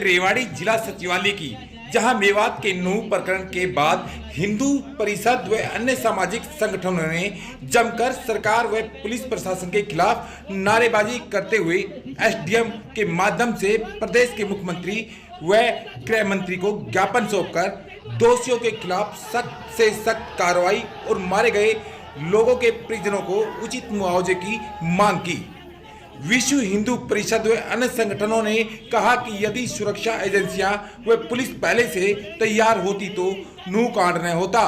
रेवाड़ी जिला सचिवालय की, जहां मेवात के नूह प्रकरण के बाद हिंदू परिषद व अन्य सामाजिक संगठनों ने जमकर सरकार व पुलिस प्रशासन के खिलाफ नारेबाजी करते हुए एसडीएम के माध्यम से प्रदेश के मुख्यमंत्री व गृह मंत्री को ज्ञापन सौंपकर दोषियों के खिलाफ सख्त से सख्त कार्रवाई और मारे गए लोगों के परिजनों को उचित मुआवजे की मांग की। विश्व हिंदू परिषद व अन्य संगठनों ने कहा कि यदि सुरक्षा एजेंसियां व पुलिस पहले से तैयार होती तो नूह कांड न होता।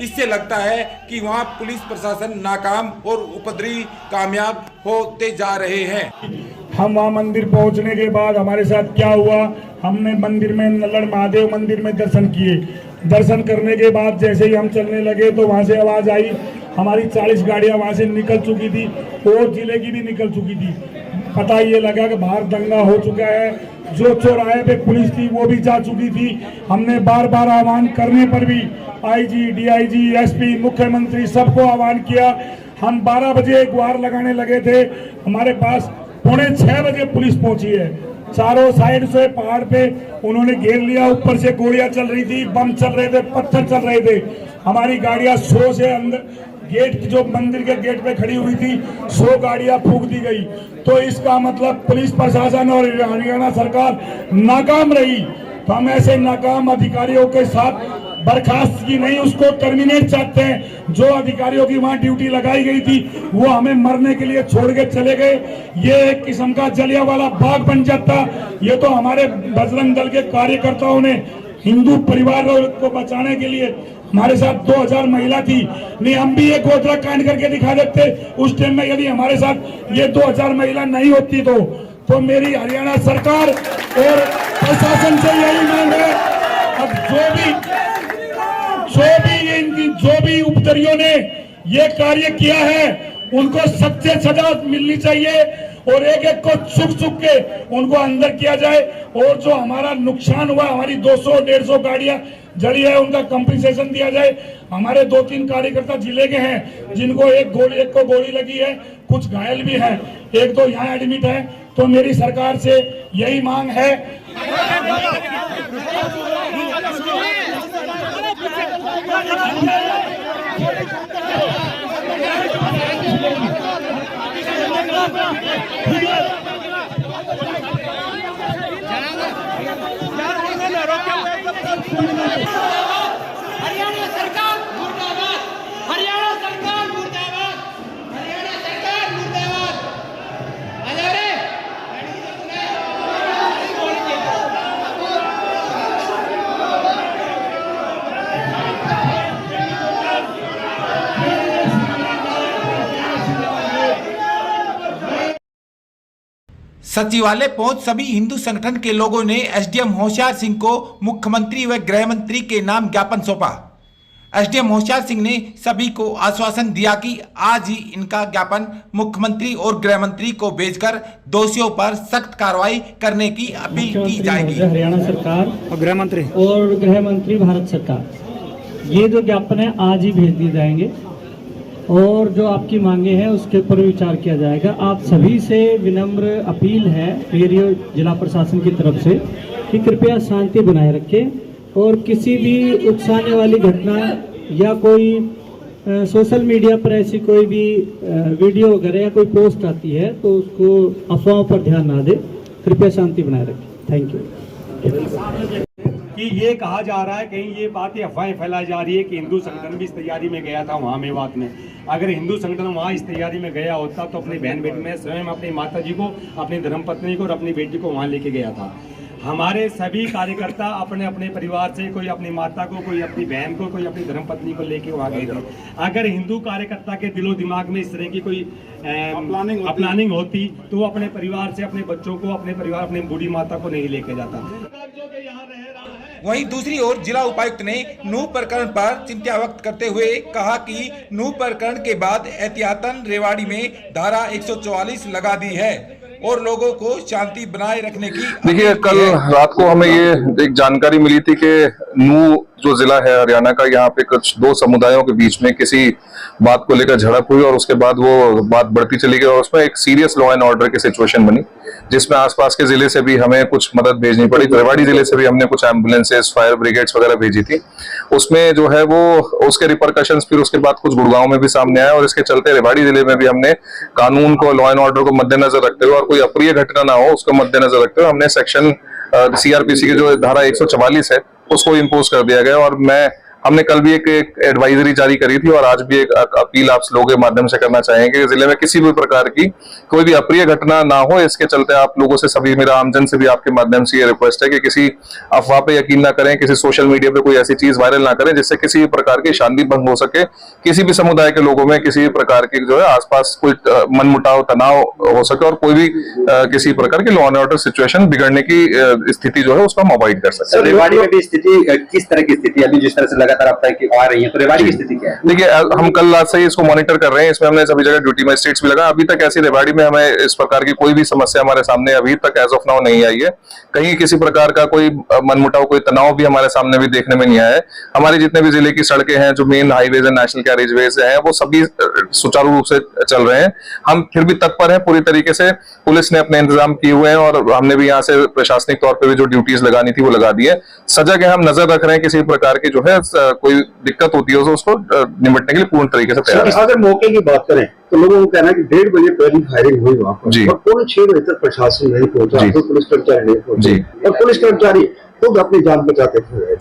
इससे लगता है कि वहां पुलिस प्रशासन नाकाम और उपद्रवी कामयाब होते जा रहे हैं। हम वहां मंदिर पहुंचने के बाद हमारे साथ क्या हुआ, हमने मंदिर में नल्लड़ महादेव मंदिर में दर्शन किए। दर्शन करने के बाद जैसे ही हम चलने लगे तो वहां से आवाज आई, हमारी 40 गाड़ियां वहां से निकल चुकी थी और जिले की भी निकल चुकी थी। पता ये लगा कि बाहर दंगा हो चुका है। जो चौराहे पे पुलिस थी वो भी जा चुकी थी। हमने बार बार आह्वान करने पर भी आईजी, डीआईजी, एसपी, मुख्यमंत्री सबको आह्वान किया। हम 12 बजे गुहार लगाने लगे थे, हमारे पास 5:45 बजे पुलिस पहुंची है। चारों साइड से पहाड़ पे उन्होंने घेर लिया, ऊपर से गोलियां चल रही थी, बम चल रहे थे, पत्थर चल रहे थे। हमारी गाड़ियां 100 से अंदर गेट, जो मंदिर के गेट पे खड़ी हुई थी, 100 गाड़ियां फूंक दी गई। तो इसका मतलब पुलिस प्रशासन और हरियाणा सरकार नाकाम रही। तो हम ऐसे नाकाम अधिकारियों के साथ बर्खास्त की नहीं, उसको टर्मिनेट चाहते हैं। जो अधिकारियों की वहां ड्यूटी लगाई गई थी वो हमें मरने के लिए छोड़ के चले गए। ये एक किस्म का जलियांवाला बाग बन जाता। ये तो हमारे बजरंग दल के कार्यकर्ताओं ने हिंदू परिवार को बचाने के लिए, हमारे साथ 2000 महिला थी, नहीं हम भी एक गोदरा कांड करके दिखा देते उस टाइम में। यदि हमारे साथ ये 2000 महिला नहीं होती तो मेरी हरियाणा सरकार और प्रशासन से यही मांग है, अब जो भी उपद्रवियों ने ये कार्य किया है उनको सख्त से सजा मिलनी चाहिए और एक एक को चुक के उनको अंदर किया जाए। और जो हमारा नुकसान हुआ, हमारी 200-150 गाड़ियां जली है, उनका कंपनसेशन दिया जाए। हमारे 2-3 कार्यकर्ता जिले के हैं जिनको एक को गोली लगी है, कुछ घायल भी हैं, एक तो यहाँ एडमिट है। तो मेरी सरकार से यही मांग है हरियाणा सरकार मुर्दाबाद, हरियाणा सरकार मुर्दाबाद, हरियाणा सरकार मुर्दाबाद। सचिवालय पहुंच सभी हिंदू संगठन के लोगों ने एसडीएम होशियार सिंह को मुख्यमंत्री व गृह मंत्री के नाम ज्ञापन सौंपा। एसडीएम होशियार सिंह ने सभी को आश्वासन दिया कि आज ही इनका ज्ञापन मुख्यमंत्री और गृह मंत्री को भेजकर दोषियों पर सख्त कार्रवाई करने की अपील की जाएगी। हरियाणा सरकार और गृह मंत्री भारत सरकार, ये जो ज्ञापन है आज ही भेज दिए जाएंगे और जो आपकी मांगे हैं उसके ऊपर विचार किया जाएगा। आप सभी से विनम्र अपील है मेरी जिला प्रशासन की तरफ से कि कृपया शांति बनाए रखें और किसी भी उकसाने वाली घटना या कोई सोशल मीडिया पर ऐसी कोई भी वीडियो वगैरह या कोई पोस्ट आती है तो उसको अफवाहों पर ध्यान ना दे, कृपया शांति बनाए रखें। Thank you. कि ये कहा जा रहा है, कहीं ये बातें अफवाहें फैलाई जा रही है कि हिंदू संगठन भी इस तैयारी में गया था वहाँ मेवात में। अगर हिंदू संगठन वहाँ इस तैयारी में गया होता तो अपनी बहन बेटी में स्वयं अपनी माता जी को, अपनी धर्मपत्नी को और अपनी बेटी को वहाँ लेके गया था। हमारे सभी कार्यकर्ता अपने अपने परिवार से, कोई अपनी माता को, कोई अपनी बहन को, कोई अपनी धर्मपत्नी को लेके वहाँ गए थे। अगर हिंदू कार्यकर्ता के दिलो दिमाग में इस तरह की कोई प्लानिंग होती तो वो अपने परिवार से, अपने बच्चों को, अपने परिवार, अपनी बूढ़ी माता को नहीं लेके जाता। वहीं दूसरी ओर जिला उपायुक्त ने नूह प्रकरण पर चिंता व्यक्त करते हुए कहा कि नूह प्रकरण के बाद एहतियातन रेवाड़ी में धारा 144 लगा दी है और लोगों को शांति बनाए रखने की। देखिए, कल रात को हमें ये एक जानकारी मिली थी कि नूह जो जिला है हरियाणा का, यहाँ पे कुछ दो समुदायों के बीच में किसी बात को लेकर झड़प हुई और उसके बाद वो बात बढ़ती चली गई और उसमें एक सीरियस लॉ एंड ऑर्डर की सिचुएशन बनी, जिसमें आसपास के जिले से भी हमें कुछ मदद भेजनी पड़ी। रेवाड़ी जिले से भी हमने कुछ एम्बुलेंसेस, फायर ब्रिगेड्स वगैरह भेजी थी। उसमें जो है वो उसके रिपरकशंस फिर उसके बाद कुछ गुड़गांव में भी सामने आए और इसके चलते रेवाड़ी जिले में भी हमने कानून को, लॉ एंड ऑर्डर को मद्देनजर रखते हुए और कोई अप्रिय घटना ना हो उसको मद्देनजर रखते हुए हमने सेक्शन सीआरपीसी की जो धारा 144 है उसको इम्पोज कर दिया गया। और हमने कल भी एक एडवाइजरी जारी करी थी और आज भी एक अपील आप लोगों के माध्यम से करना चाहेंगे कि जिले में किसी भी प्रकार की कोई भी अप्रिय घटना ना हो। इसके चलते आप लोगों से सभी, मेरा आमजन से भी आपके माध्यम से ये रिक्वेस्ट है कि किसी अफवाह पे यकीन ना करें, किसी सोशल मीडिया पे कोई ऐसी चीज वायरल ना करें जिससे किसी भी प्रकार की शांति भंग हो सके, किसी भी समुदाय के लोगों में किसी भी प्रकार की जो है आसपास कोई मनमुटाव, तनाव हो सके और कोई भी किसी प्रकार की लॉ एंड ऑर्डर सिचुएशन बिगड़ने की स्थिति जो है उसको हम अवॉइड कर सकते हैं। रेवाड़ी में भी स्थिति किस तरह की स्थिति अभी जिस तरह से लगातार आप आ रही है, तो रेवाड़ी की स्थिति क्या है? देखिए, हम कल रात से ही इसको मॉनिटर कर रहे हैं। इसमें हमने सभी जगह ड्यूटी मजिस्ट्रेट्स भी लगा। अभी तक ऐसी रेवाड़ी में हमें इस प्रकार की कोई भी समस्या हमारे सामने अभी तक एज ऑफ नाउ नहीं आई है। कहीं किसी प्रकार का कोई मनमुटाव, कोई तनाव भी हमारे सामने भी देखने में नहीं आया है। हमारे जितने भी जिले की सड़कें हैं, जो मेन हाईवेज एंड नेशनल कैरेजवेज हैं, वो सभी सुचारू रूप से चल रहे हैं। हम फिर भी तत्पर हैं पूरी तरीके से। पुलिस ने अपने इंतजाम किए हुए हैं और हमने भी यहाँ से प्रशासनिक तौर पर भी जो ड्यूटीज लगानी थी वो लगा दी है। सजग है, हम नजर रख रहे हैं किसी प्रकार की जो है कोई दिक्कत होती है तो उसको निपटने के लिए पूर्ण तरीके से तैयार है। अगर मौके की बात करें तो लोगों को कहना है कि 1:30 बजे पहली फायरिंग हुई वहां पर और पूरे 6 बजे तक प्रशासन नहीं पहुंचा, तो पुलिस कर्मचारी नहीं पहुंचे और पुलिस कर्मचारी खुद अपनी जान बचाते हुए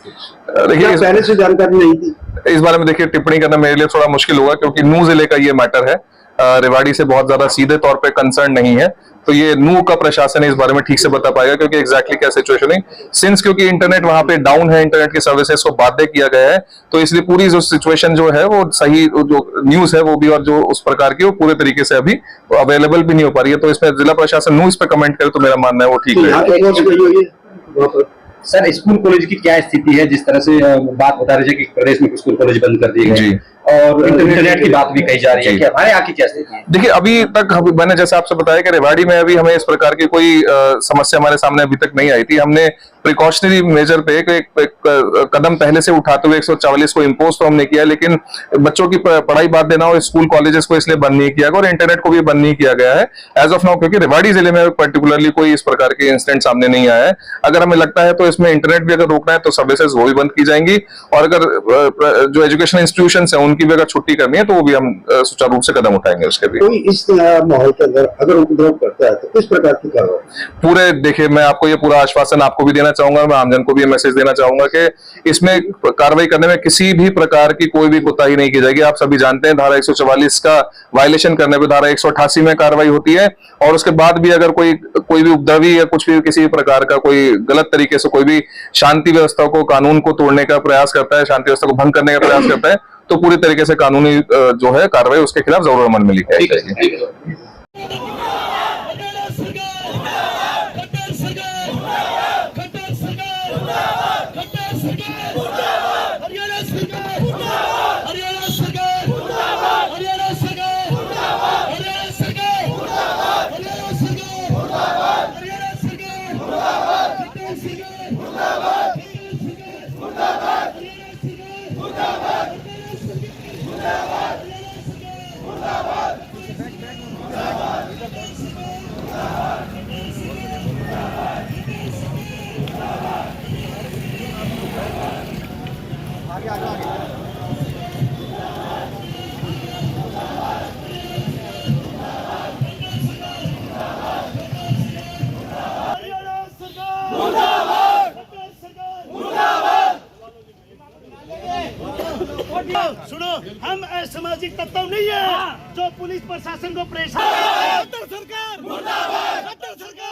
देखिए पहले से जानकारी नहीं थी। इस बारे में देखिए टिप्पणी करना मेरे लिए थोड़ा मुश्किल होगा क्योंकि नू जिले का ये मैटर है, रेवाड़ी से बहुत ज्यादा सीधे तौर पे कंसर्न नहीं है, तो ये नू का प्रशासन इस बारे में ठीक से बता पाएगा क्योंकि एग्जैक्टली क्या सिचुएशन है। सिंस क्योंकि इंटरनेट वहां पे डाउन है, इंटरनेट की सर्विसेज को बाध्य किया गया है, तो इसलिए पूरी जो सिचुएशन जो है वो सही जो न्यूज है वो भी और जो उस प्रकार की वो पूरे तरीके से अभी अवेलेबल भी नहीं हो पा रही है। तो इसमें जिला प्रशासन नू इस पे कमेंट करे तो मेरा मानना है वो ठीक है। सर, स्कूल कॉलेज की क्या स्थिति है? जिस तरह से बात बता रही है कि प्रदेश में स्कूल कॉलेज बंद कर दिए गए और इंटरनेट की बात भी कही जा रही है कि हमारे यहाँ की क्या स्थिति है? देखिए, अभी तक मैंने जैसे आपसे बताया कि रेवाड़ी में अभी हमें इस प्रकार की कोई समस्या हमारे सामने अभी तक नहीं आई थी। हमने प्रिकॉशनरी मेजर पे एक कदम पहले से उठाते हुए 144 को इम्पोज तो हमने किया, लेकिन बच्चों की पढ़ाई बाध्य ना हो, स्कूल कॉलेजेस को इसलिए बंद नहीं किया गया और इंटरनेट को भी बंद नहीं किया गया है एज ऑफ नाउ, क्योंकि रेवाड़ी जिले में पर्टिकुलरली कोई इस प्रकार के इंसिडेंट सामने नहीं आया है। अगर हमें लगता है तो इसमें इंटरनेट भी अगर रोकना है तो सर्विसेज वो भी बंद की जाएंगी और अगर जो एजुकेशन इंस्टीट्यूशन है उनकी भी अगर छुट्टी करनी है तो वो भी हम सुचारू रूप से कदम उठाएंगे उसके भी। कोई इस माहौल के अंदर अगर उपद्रव करता है तो किस प्रकार की कार्रवाई? पूरे देखिए, मैं आपको ये पूरा आश्वासन आपको भी देना चाहूंगा, मैं आमजन को भी मैसेज देना चाहूंगा कि इसमें कार्रवाई करने में किसी भी प्रकार की कोई भी कोताही नहीं की जाएगी। आप सभी जानते हैं धारा 144 का वायलेशन करने पर धारा 188 में कार्रवाई होती है और उसके बाद भी अगर कोई भी उपद्रवी या कुछ भी किसी प्रकार का कोई गलत तरीके से कोई भी शांति व्यवस्था को, कानून को तोड़ने का प्रयास करता है, शांति व्यवस्था को भंग करने का प्रयास करता है, तो पूरी तरीके से कानूनी जो है कार्रवाई उसके खिलाफ जरूर अमल में लिखी जाएगी। सुनो, हम असामाजिक तत्व नहीं है जो पुलिस प्रशासन को प्रेशर। सरकार मुर्दाबाद, सरकार